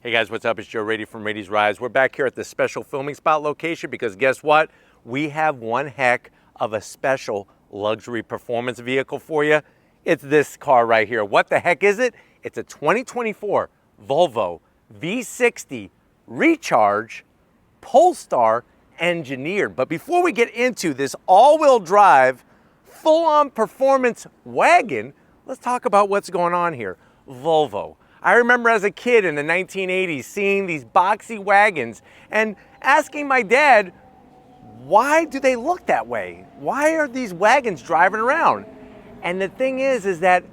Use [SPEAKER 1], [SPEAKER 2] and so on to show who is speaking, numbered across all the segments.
[SPEAKER 1] Hey guys, what's up? It's Joe Rady from Rady's Rides. We're back here at the special filming spot location because guess what? We have one heck of a special luxury performance vehicle for you. It's this car right here. What the heck is it? It's a 2024 Volvo V60 Recharge Polestar engineered. But before we get into this all-wheel drive, full-on performance wagon, let's talk about what's going on here. Volvo. I remember as a kid in the 1980s seeing these boxy wagons and asking my dad, why do they look that way? Why are these wagons driving around? And the thing is that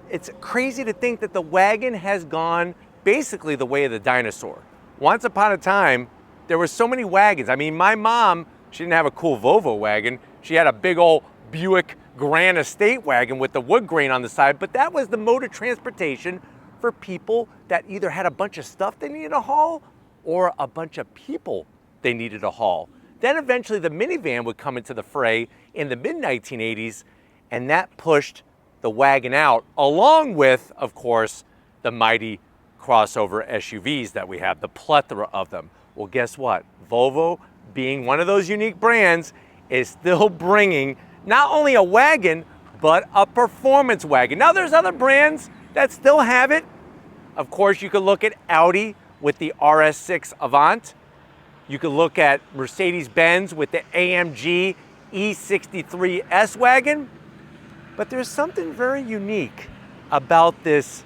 [SPEAKER 1] it's crazy to think that the wagon has gone basically the way of the dinosaur. Once upon a time, there were so many wagons. I mean, my mom, she didn't have a cool Volvo wagon. She had a big old Buick Grand Estate wagon with the wood grain on the side, but that was the mode of transportation for people that either had a bunch of stuff they needed to haul or a bunch of people they needed to haul. Then eventually the minivan would come into the fray in the mid-1980s, and that pushed the wagon out, along with, of course, the mighty crossover SUVs that we have, the plethora of them. Well, guess what? Volvo, being one of those unique brands, is still bringing not only a wagon, but a performance wagon. Now, there's other brands that still have it. Of course, you could look at Audi with the RS6 Avant. You could look at Mercedes-Benz with the AMG E63 S-Wagon. But there's something very unique about this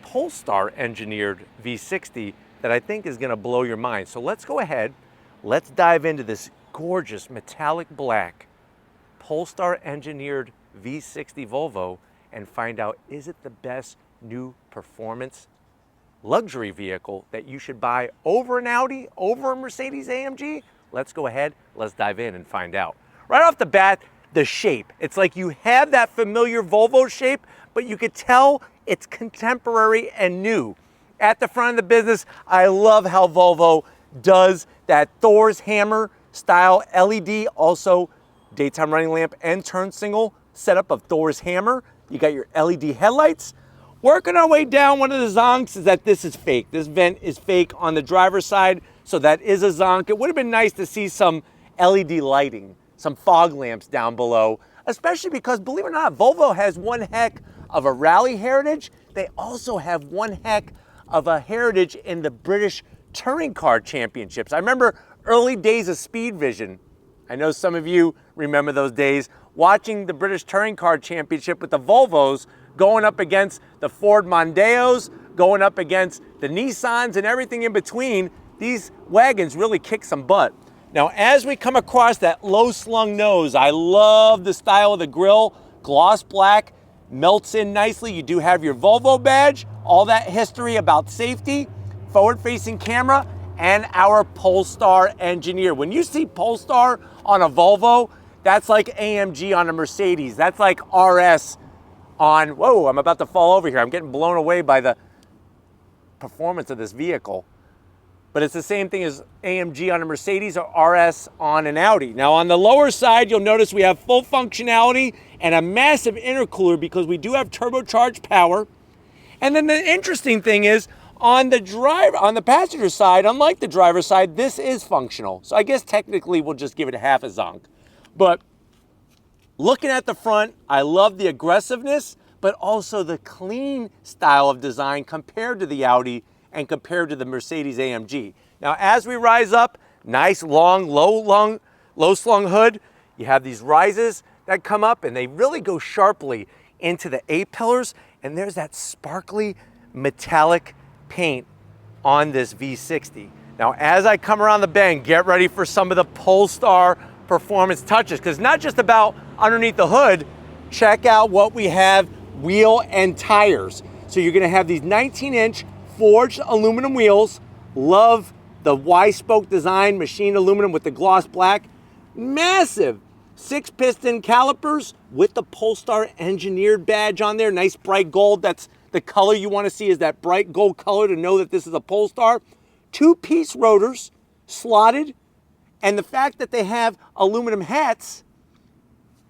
[SPEAKER 1] Polestar engineered V60 that I think is gonna blow your mind. So let's go ahead, let's dive into this gorgeous metallic black Polestar engineered V60 Volvo and find out, is it the best new performance luxury vehicle that you should buy over an Audi, over a Mercedes AMG? Let's go ahead, let's dive in and find out. Right off the bat, the shape. It's like you have that familiar Volvo shape, but you could tell it's contemporary and new. At the front of the business, I love how Volvo does that Thor's hammer style LED, also daytime running lamp and turn signal setup of Thor's hammer. You got your LED headlights. Working our way down, one of the zonks is that this is fake. This vent is fake on the driver's side, so that is a zonk. It would have been nice to see some LED lighting, some fog lamps down below, especially because, believe it or not, Volvo has one heck of a rally heritage. They also have one heck of a heritage in the British Touring Car Championships. I remember early days of Speed Vision. I know some of you remember those days, watching the British Touring Car Championship with the Volvos going up against the Ford Mondeos, going up against the Nissans and everything in between. These wagons really kick some butt. Now, as we come across that low slung nose, I love the style of the grille, gloss black, melts in nicely. You do have your Volvo badge, all that history about safety, forward facing camera, and our Polestar engineer. When you see Polestar on a Volvo, that's like AMG on a Mercedes. That's like RS on, whoa, I'm about to fall over here. I'm getting blown away by the performance of this vehicle. But it's the same thing as AMG on a Mercedes or RS on an Audi. Now on the lower side, you'll notice we have full functionality and a massive intercooler because we do have turbocharged power. And then the interesting thing is, on the passenger side, unlike the driver's side, this is functional. So I guess technically we'll just give it a half a zonk. But looking at the front, I love the aggressiveness, but also the clean style of design compared to the Audi and compared to the Mercedes AMG. Now, as we rise up, nice long, low slung hood. You have these rises that come up and they really go sharply into the A-pillars, and there's that sparkly metallic paint on this V60. Now, as I come around the bend, get ready for some of the Polestar performance touches, because not just about underneath the hood, check out what we have wheel and tires. So you're gonna have these 19-inch forged aluminum wheels. Love the Y-spoke design, machined aluminum with the gloss black. Massive 6-piston calipers with the Polestar engineered badge on there. Nice bright gold. That's the color you want to see, is that bright gold color to know that this is a Polestar. 2-piece rotors, slotted, and the fact that they have aluminum hats,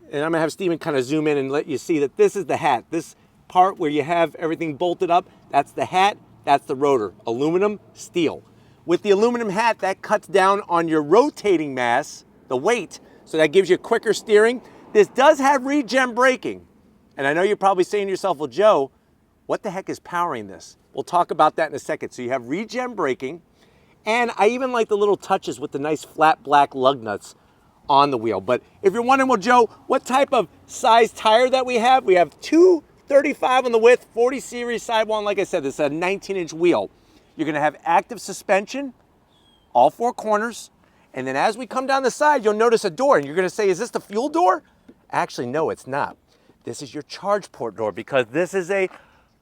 [SPEAKER 1] and I'm gonna have Steven kind of zoom in and let you see that this is the hat. This part where you have everything bolted up, that's the hat. That's the rotor, aluminum, steel. With the aluminum hat, that cuts down on your rotating mass, the weight, so that gives you quicker steering. This does have regen braking. And I know you're probably saying to yourself, well, Joe, what the heck is powering this? We'll talk about that in a second. So you have regen braking, and I even like the little touches with the nice flat black lug nuts on the wheel. But if you're wondering, well, Joe, what type of size tire that we have 235 on the width, 40 series sidewall, and like I said, this is a 19-inch wheel. You're gonna have active suspension, all four corners, and then as we come down the side, you'll notice a door, and you're gonna say, is this the fuel door? Actually, no, it's not. This is your charge port door, because this is a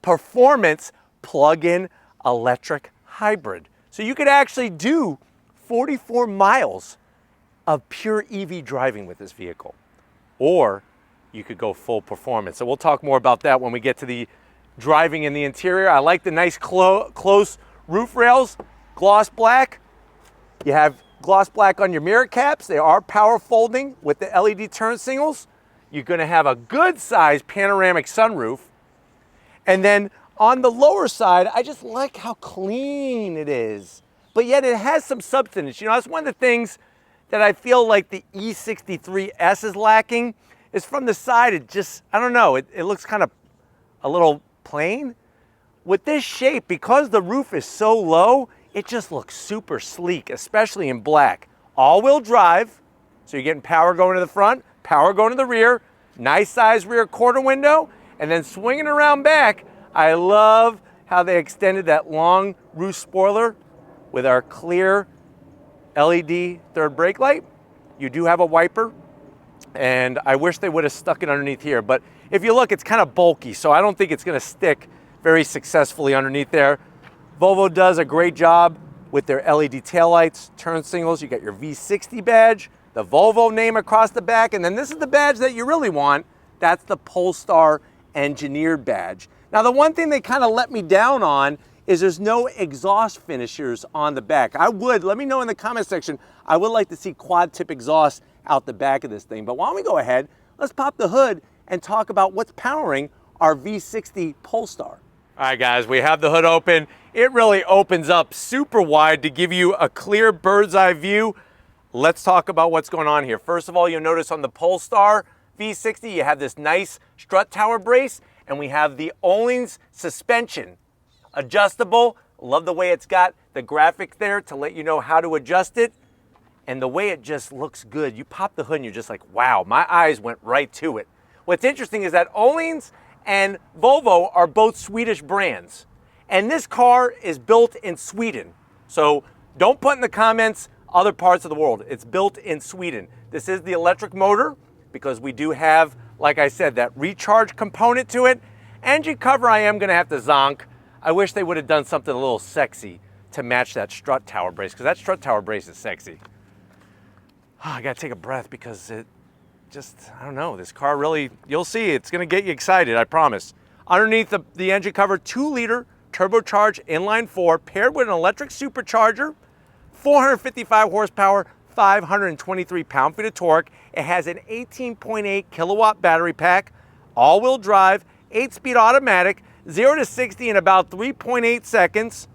[SPEAKER 1] performance plug-in electric hybrid. So you could actually do 44 miles of pure EV driving with this vehicle, or you could go full performance. So we'll talk more about that when we get to the driving in the interior. I like the nice close roof rails, gloss black. You have gloss black on your mirror caps. They are power folding with the LED turn signals. You're gonna have a good sized panoramic sunroof. And then on the lower side, I just like how clean it is, but yet it has some substance. You know, that's one of the things that I feel like the E63S is lacking, is from the side, it just, I don't know, it looks kind of a little plain. With this shape, because the roof is so low, it just looks super sleek, especially in black. All-wheel drive, so you're getting power going to the front, power going to the rear, nice size rear quarter window, and then swinging around back, I love how they extended that long roof spoiler with our clear LED third brake light. You do have a wiper, and I wish they would have stuck it underneath here, but if you look, it's kind of bulky, so I don't think it's gonna stick very successfully underneath there. Volvo does a great job with their LED taillights, turn signals. You got your V60 badge, the Volvo name across the back, and then this is the badge that you really want. That's the Polestar engineered badge. Now, the one thing they kind of let me down on is there's no exhaust finishers on the back. Let me know in the comment section, I would like to see quad tip exhaust out the back of this thing. But why don't we go ahead, let's pop the hood and talk about what's powering our V60 Polestar. All right, guys, we have the hood open. It really opens up super wide to give you a clear bird's eye view. Let's talk about what's going on here. First of all, you'll notice on the Polestar V60, you have this nice strut tower brace, and we have the Öhlins suspension. Adjustable, love the way it's got the graphic there to let you know how to adjust it, and the way it just looks good. You pop the hood and you're just like, wow, my eyes went right to it. What's interesting is that Öhlins and Volvo are both Swedish brands, and this car is built in Sweden. So don't put in the comments other parts of the world. It's built in Sweden. This is the electric motor, because we do have, like I said, that recharge component to it. Engine cover, I am gonna have to zonk. I wish they would have done something a little sexy to match that strut tower brace, because that strut tower brace is sexy. I gotta take a breath because it just, I don't know, this car really, you'll see, it's gonna get you excited, I promise. Underneath the engine cover, 2-liter turbocharged inline 4 paired with an electric supercharger, 455 horsepower, 523 pound-feet of torque. It has an 18.8 kilowatt battery pack, all-wheel drive, 8-speed automatic, 0 to 60 in about 3.8 seconds.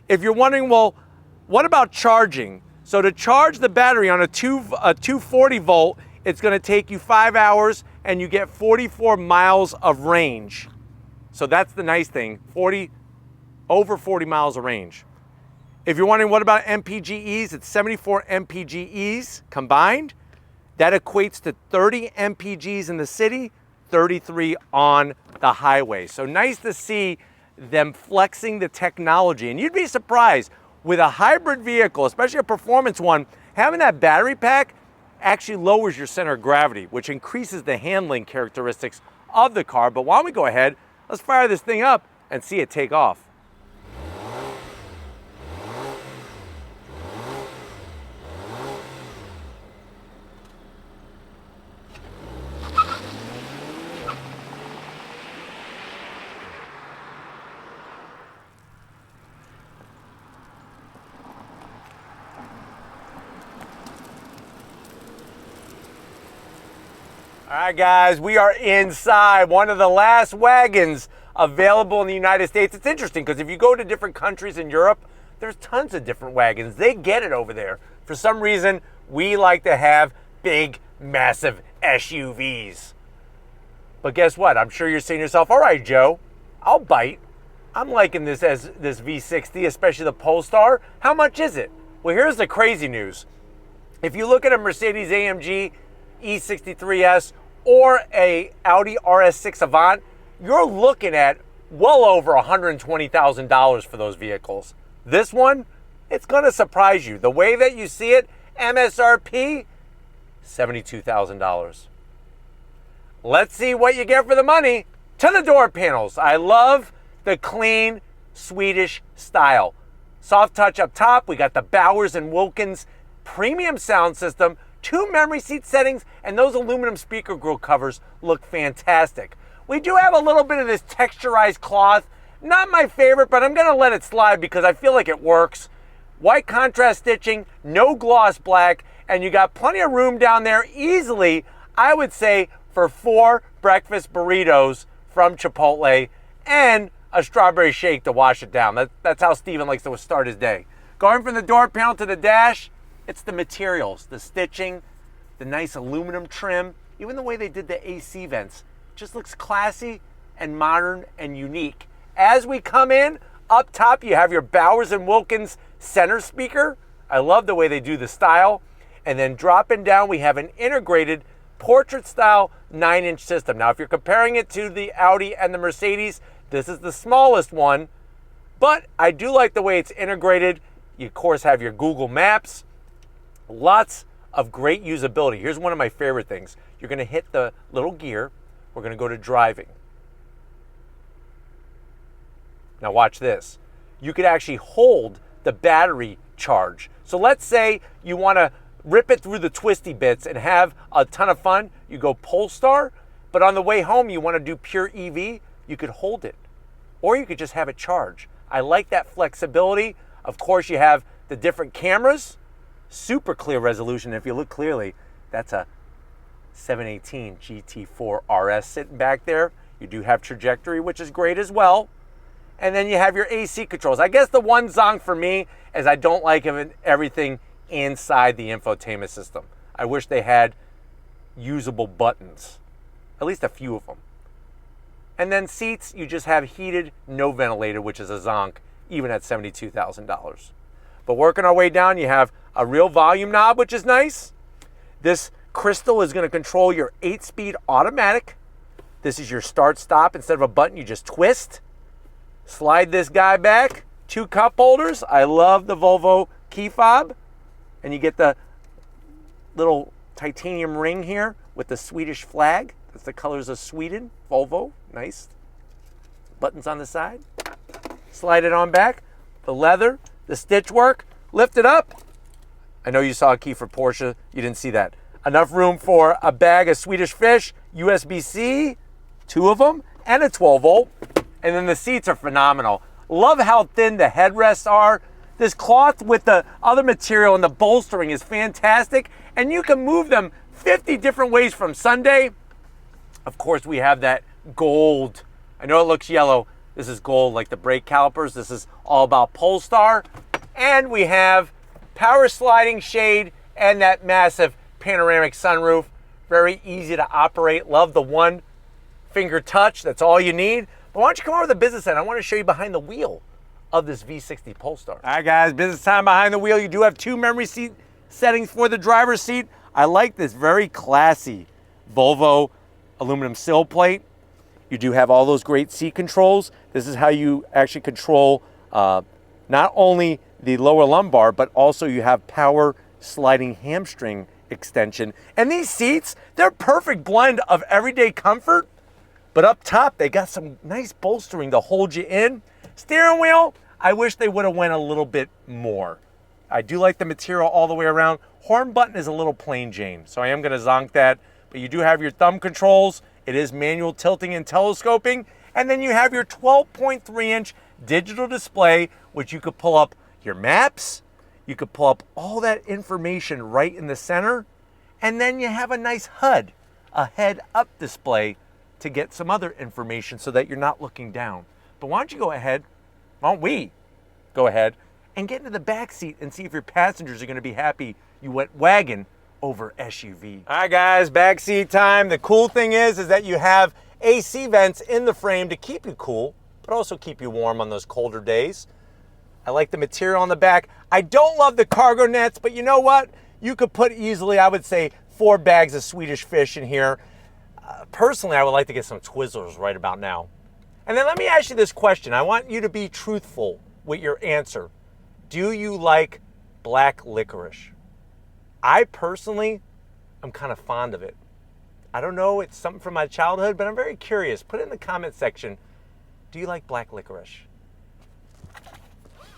[SPEAKER 1] If you're wondering, well, what about charging? So to charge the battery on a 240 volt, it's gonna take you 5 hours and you get 44 miles of range. So that's the nice thing, over 40 miles of range. If you're wondering what about MPGEs, it's 74 MPGEs combined. That equates to 30 MPGs in the city, 33 on the highway. So nice to see them flexing the technology. And you'd be surprised, with a hybrid vehicle, especially a performance one, having that battery pack actually lowers your center of gravity, which increases the handling characteristics of the car. But why don't we go ahead, let's fire this thing up and see it take off. All right, guys, we are inside one of the last wagons available in the United States. It's interesting because if you go to different countries in Europe, there's tons of different wagons. They get it over there. For some reason, we like to have big, massive SUVs. But guess what? I'm sure you're saying to yourself, all right, Joe, I'll bite. I'm liking this V60, especially the Polestar. How much is it? Well, here's the crazy news. If you look at a Mercedes AMG E63S or a Audi RS6 Avant, you're looking at well over $120,000 for those vehicles. This one, it's going to surprise you. The way that you see it, MSRP, $72,000. Let's see what you get for the money. To the door panels. I love the clean Swedish style. Soft touch up top. We got the Bowers & Wilkins premium sound system, 2 memory seat settings, and those aluminum speaker grille covers look fantastic. We do have a little bit of this texturized cloth. Not my favorite, but I'm going to let it slide because I feel like it works. White contrast stitching, no gloss black, and you got plenty of room down there easily, I would say, for 4 breakfast burritos from Chipotle and a strawberry shake to wash it down. That's how Steven likes to start his day. Going from the door panel to the dash, it's the materials, the stitching, the nice aluminum trim, even the way they did the AC vents. Just looks classy and modern and unique. As we come in, up top you have your Bowers & Wilkins center speaker. I love the way they do the style. And then dropping down, we have an integrated portrait style 9-inch system. Now, if you're comparing it to the Audi and the Mercedes, this is the smallest one, but I do like the way it's integrated. You, of course, have your Google Maps. Lots of great usability. Here's one of my favorite things. You're going to hit the little gear. We're going to go to driving. Now watch this. You could actually hold the battery charge. So let's say you want to rip it through the twisty bits and have a ton of fun. You go Polestar, but on the way home you want to do pure EV, you could hold it. Or you could just have it charge. I like that flexibility. Of course, you have the different cameras, super clear resolution. If you look clearly, that's a 718 GT4 RS sitting back there. You do have trajectory, which is great as well. And then you have your AC controls. I guess the one zonk for me is I don't like everything inside the infotainment system. I wish they had usable buttons, at least a few of them. And then seats, you just have heated, no ventilated, which is a zonk, even at $72,000. But working our way down, you have a real volume knob, which is nice. This crystal is going to control your 8-speed automatic. This is your start-stop. Instead of a button, you just twist. Slide this guy back. 2 cup holders. I love the Volvo key fob. And you get the little titanium ring here with the Swedish flag. That's the colors of Sweden. Volvo. Nice. Buttons on the side. Slide it on back. The leather, the stitch work. Lift it up. I know you saw a key for Porsche. You didn't see that. Enough room for a bag of Swedish fish, USB-C, 2 of them, and a 12-volt. And then the seats are phenomenal. Love how thin the headrests are. This cloth with the other material and the bolstering is fantastic. And you can move them 50 different ways from Sunday. Of course, we have that gold. I know it looks yellow. This is gold, like the brake calipers. This is all about Polestar. And we have power sliding shade and that massive panoramic sunroof. Very easy to operate. Love the one finger touch. That's all you need. But why don't you come over to the business end? I want to show you behind the wheel of this V60 Polestar. All right, guys, business time behind the wheel. You do have 2 memory seat settings for the driver's seat. I like this very classy Volvo aluminum sill plate. You do have all those great seat controls. This is how you actually control not only the lower lumbar, but also you have power sliding hamstring extension. And these seats, they're a perfect blend of everyday comfort, but up top, they got some nice bolstering to hold you in. Steering wheel, I wish they would have went a little bit more. I do like the material all the way around. Horn button is a little plain Jane, so I am gonna zonk that. But you do have your thumb controls. It is manual tilting and telescoping. And then you have your 12.3-inch digital display, which you could pull up your maps. You could pull up all that information right in the center. And then you have a nice HUD, a head-up display to get some other information so that you're not looking down. But why don't you go ahead, why don't we go ahead and get into the back seat and see if your passengers are going to be happy you went wagon over SUV. All right, guys, back seat time. The cool thing is that you have AC vents in the frame to keep you cool, but also keep you warm on those colder days. I like the material on the back. I don't love the cargo nets, but you know what? You could put easily, I would say, 4 bags of Swedish fish in here. Personally, I would like to get some Twizzlers right about now. And then let me ask you this question. I want you to be truthful with your answer. Do you like black licorice? I personally am kind of fond of it. I don't know, it's something from my childhood, but I'm very curious. Put it in the comment section. Do you like black licorice?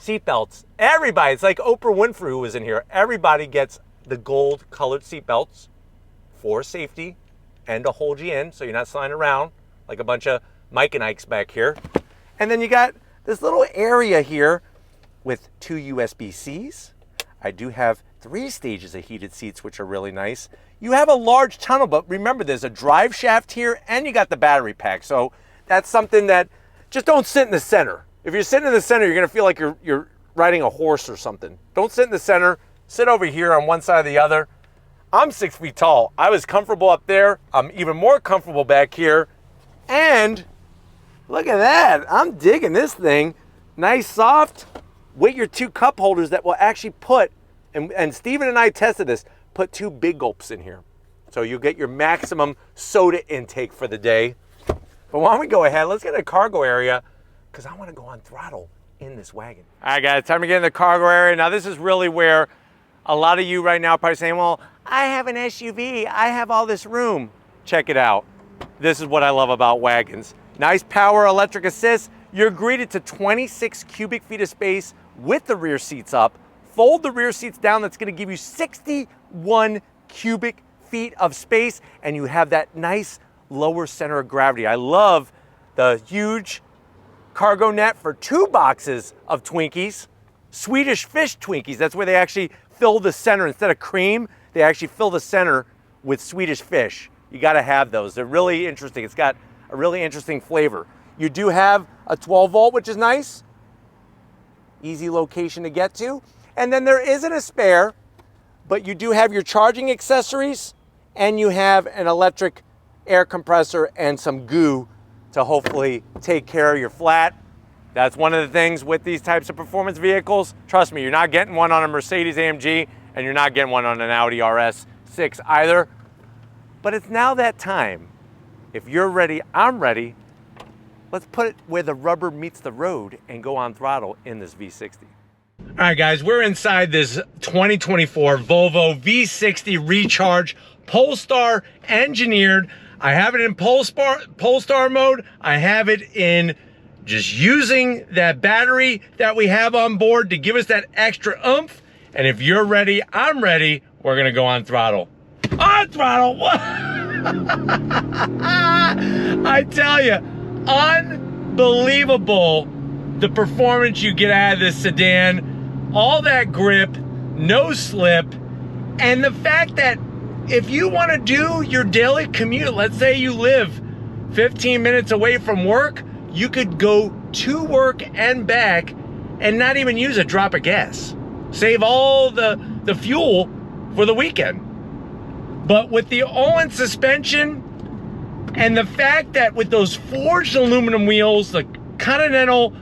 [SPEAKER 1] Seatbelts. Everybody, it's like Oprah Winfrey who was in here. Everybody gets the gold colored seatbelts for safety and to hold you in so you're not sliding around like a bunch of Mike and Ikes back here. And then you got this little area here with 2 USB-Cs. I do have 3 stages of heated seats, which are really nice. You have a large tunnel, but remember there's a drive shaft here and you got the battery pack. So that's something that, just don't sit in the center. If you're sitting in the center, you're gonna feel like you're riding a horse or something. Don't sit in the center, sit over here on one side or the other. I'm 6 feet tall. I was comfortable up there. I'm even more comfortable back here. And look at that, I'm digging this thing. Nice, soft, with your 2 cup holders that will actually put, and Steven and I tested this, put 2 big gulps in here. So you'll get your maximum soda intake for the day. But why don't we go ahead, let's get a cargo area, because I want to go on throttle in this wagon. All right, guys, time to get in the cargo area. Now, this is really where a lot of you right now are probably saying, well, I have an SUV, I have all this room. Check it out. This is what I love about wagons. Nice power electric assist. You're greeted to 26 cubic feet of space with the rear seats up. Fold the rear seats down, that's gonna give you 61 cubic feet of space, and you have that nice lower center of gravity. I love the huge cargo net for 2 boxes of Twinkies. Swedish fish Twinkies, that's where they actually fill the center. Instead of cream, they actually fill the center with Swedish fish. You gotta have those. They're really interesting. It's got a really interesting flavor. You do have a 12 volt, which is nice. Easy location to get to. And then there isn't a spare, but you do have your charging accessories, and you have an electric air compressor and some goo to hopefully take care of your flat. That's one of the things with these types of performance vehicles. Trust me, you're not getting one on a Mercedes AMG, and you're not getting one on an Audi RS6 either. But it's now that time. If you're ready, I'm ready. Let's put it where the rubber meets the road and go on throttle in this V60. All right, guys, we're inside this 2024 Volvo V60 Recharge Polestar engineered. I have it in Polestar mode. I have it in just using that battery that we have on board to give us that extra oomph. And if you're ready, I'm ready. We're gonna go on throttle. On throttle, what? I tell you, unbelievable the performance you get out of this sedan. All that grip, no slip, and the fact that if you want to do your daily commute, let's say you live 15 minutes away from work, you could go to work and back and not even use a drop of gas. Save all the fuel for the weekend. But with the all-in suspension and the fact that with those forged aluminum wheels, the Continental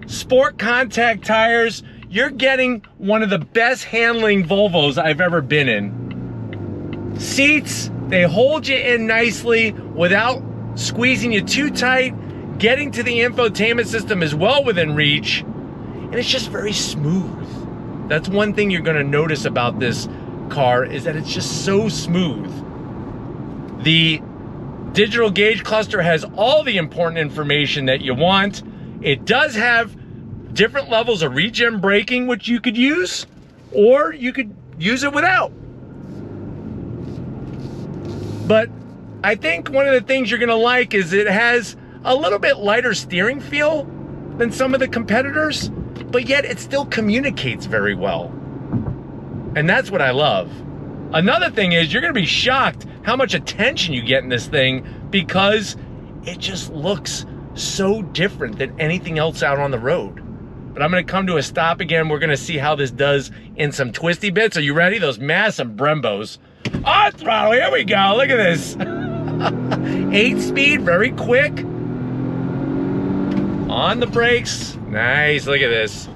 [SPEAKER 1] Sport Contact tires, you're getting one of the best handling Volvos I've ever been in. Seats, they hold you in nicely without squeezing you too tight. Getting to the infotainment system is well within reach, and it's just very smooth. That's one thing you're gonna notice about this car, is that it's just so smooth. The digital gauge cluster has all the important information that you want. It does have different levels of regen braking, which you could use, or you could use it without. But I think one of the things you're gonna like is it has a little bit lighter steering feel than some of the competitors, but yet it still communicates very well. And that's what I love. Another thing is you're gonna be shocked how much attention you get in this thing, because it just looks so different than anything else out on the road. But I'm gonna come to a stop again. We're gonna see how this does in some twisty bits. Are you ready? Those massive Brembos. On throttle, here we go, look at this. 8-speed, very quick. On the brakes, nice, look at this.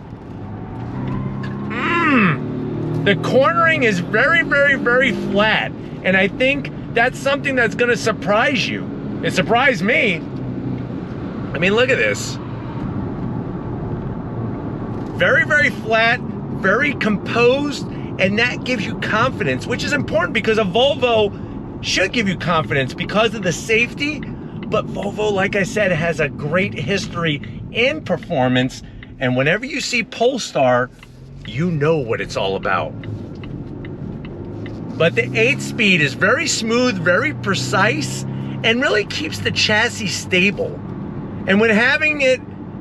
[SPEAKER 1] The cornering is very, very, very flat. And I think that's something that's gonna surprise you. It surprised me. I mean, look at this. Very, very flat, very composed, and that gives you confidence, which is important because a Volvo should give you confidence because of the safety. But Volvo, like I said, has a great history in performance. And whenever you see Polestar, you know what it's all about. But the 8-speed is very smooth, very precise, and really keeps the chassis stable. And when having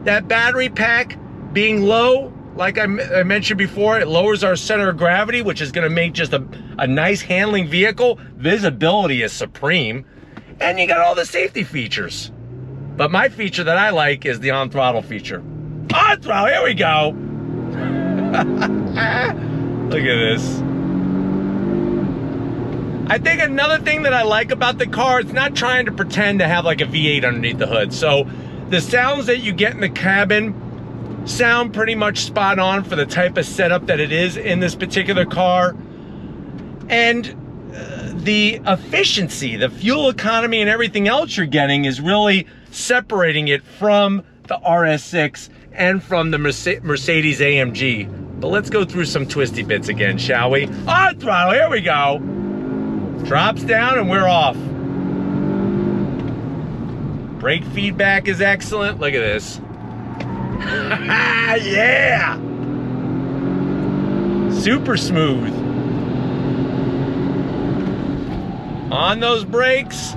[SPEAKER 1] that battery pack being low, like I mentioned before, it lowers our center of gravity, which is gonna make just a nice handling vehicle. Visibility is supreme. And you got all the safety features. But my feature that I like is the on-throttle feature. On throttle, here we go. Look at this. I think another thing that I like about the car, it's not trying to pretend to have like a V8 underneath the hood. So the sounds that you get in the cabin sound pretty much spot on for the type of setup that it is in this particular car. And the efficiency, the fuel economy and everything else you're getting is really separating it from the RS6 and from the Mercedes AMG. But let's go through some twisty bits again, shall we? On throttle, here we go. Drops down and we're off. Brake feedback is excellent. Look at this. Yeah! Super smooth. On those brakes.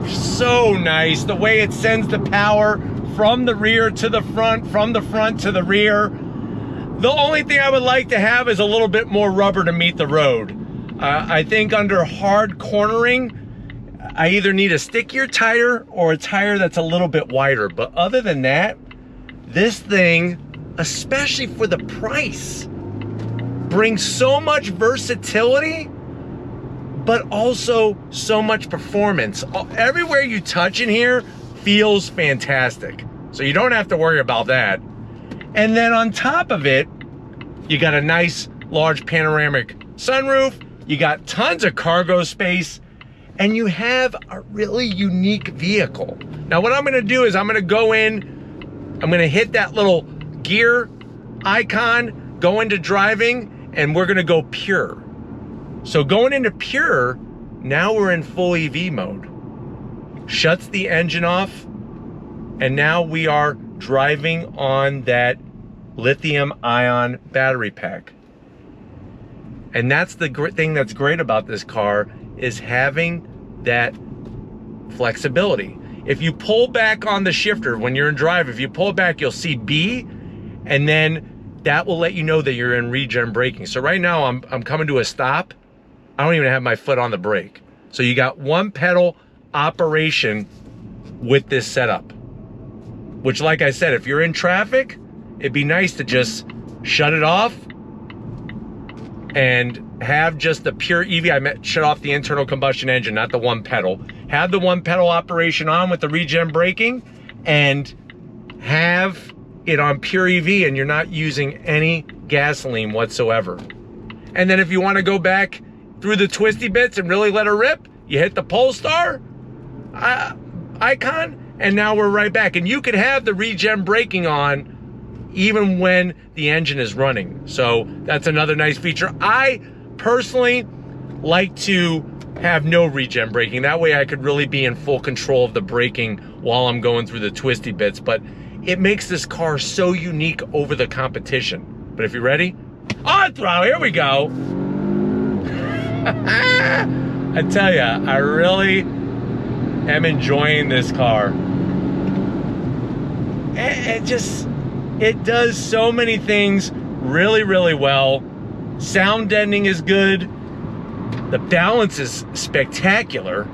[SPEAKER 1] So nice. The way it sends the power from the rear to the front, from the front to the rear. The only thing I would like to have is a little bit more rubber to meet the road. I think under hard cornering, I either need a stickier tire or a tire that's a little bit wider. But other than that, this thing, especially for the price, brings so much versatility, but also so much performance. Everywhere you touch in here feels fantastic. So you don't have to worry about that. And then on top of it, you got a nice large panoramic sunroof, you got tons of cargo space, and you have a really unique vehicle. Now what I'm gonna do is I'm gonna go in, I'm gonna hit that little gear icon, go into driving, and we're gonna go pure. So going into pure, now we're in full EV mode. Shuts the engine off, and now we are driving on that lithium ion battery pack. And that's the great thing that's great about this car, is having that flexibility. If you pull back on the shifter when you're in drive, if you pull back, you'll see B, and then that will let you know that you're in regen braking. So right now I'm coming to a stop. I don't even have my foot on the brake. So you got one pedal operation with this setup, which, like I said, if you're in traffic, it'd be nice to just shut it off and have just the pure EV. I meant shut off the internal combustion engine, not the one pedal. Have the one pedal operation on with the regen braking and have it on pure EV, and you're not using any gasoline whatsoever. And then if you want to go back through the twisty bits and really let her rip, you hit the Polestar icon, and now we're right back. And you could have the regen braking on even when the engine is running. So that's another nice feature. I personally like to have no regen braking. That way I could really be in full control of the braking while I'm going through the twisty bits. But it makes this car so unique over the competition. But if you're ready, on throttle, here we go. I tell ya, I really am enjoying this car. It does so many things really, really well. Sound deadening is good. The balance is spectacular.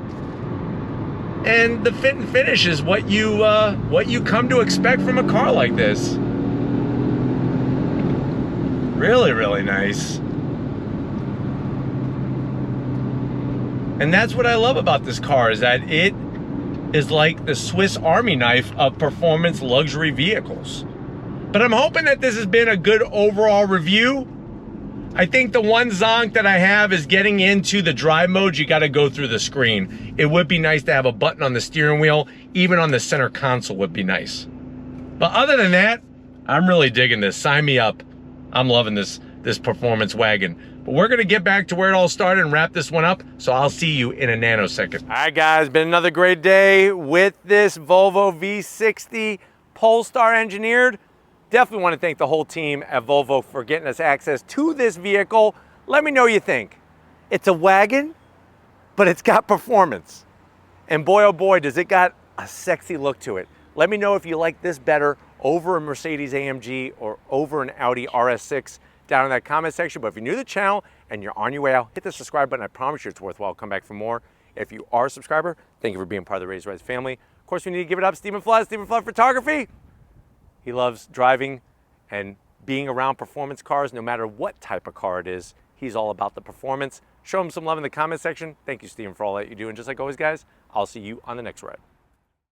[SPEAKER 1] And the fit and finish is what you come to expect from a car like this. Really, really nice. And that's what I love about this car, is that it is like the Swiss Army knife of performance luxury vehicles. But I'm hoping that this has been a good overall review. I think the one zonk that I have is getting into the drive mode. You got to go through the screen. It would be nice to have a button on the steering wheel, even on the center console would be nice. But other than that, I'm really digging this. Sign me up. I'm loving this performance wagon. But we're gonna get back to where it all started and wrap this one up, so I'll see you in a nanosecond. All right, guys, been another great day with this Volvo V60 Polestar engineered. Definitely want to thank the whole team at Volvo for getting us access to this vehicle. Let me know what you think. It's a wagon, but it's got performance. And boy, oh boy, does it got a sexy look to it. Let me know if you like this better over a Mercedes AMG or over an Audi RS6 down in that comment section. But if you're new to the channel and you're on your way out, hit the subscribe button. I promise you it's worthwhile. Come back for more. If you are a subscriber, thank you for being part of the Raised Rise family. Of course, we need to give it up. Stephen Flood Photography. He loves driving and being around performance cars, no matter what type of car it is. He's all about the performance. Show him some love in the comment section. Thank you, Stephen, for all that you do. And just like always, guys, I'll see you on the next ride.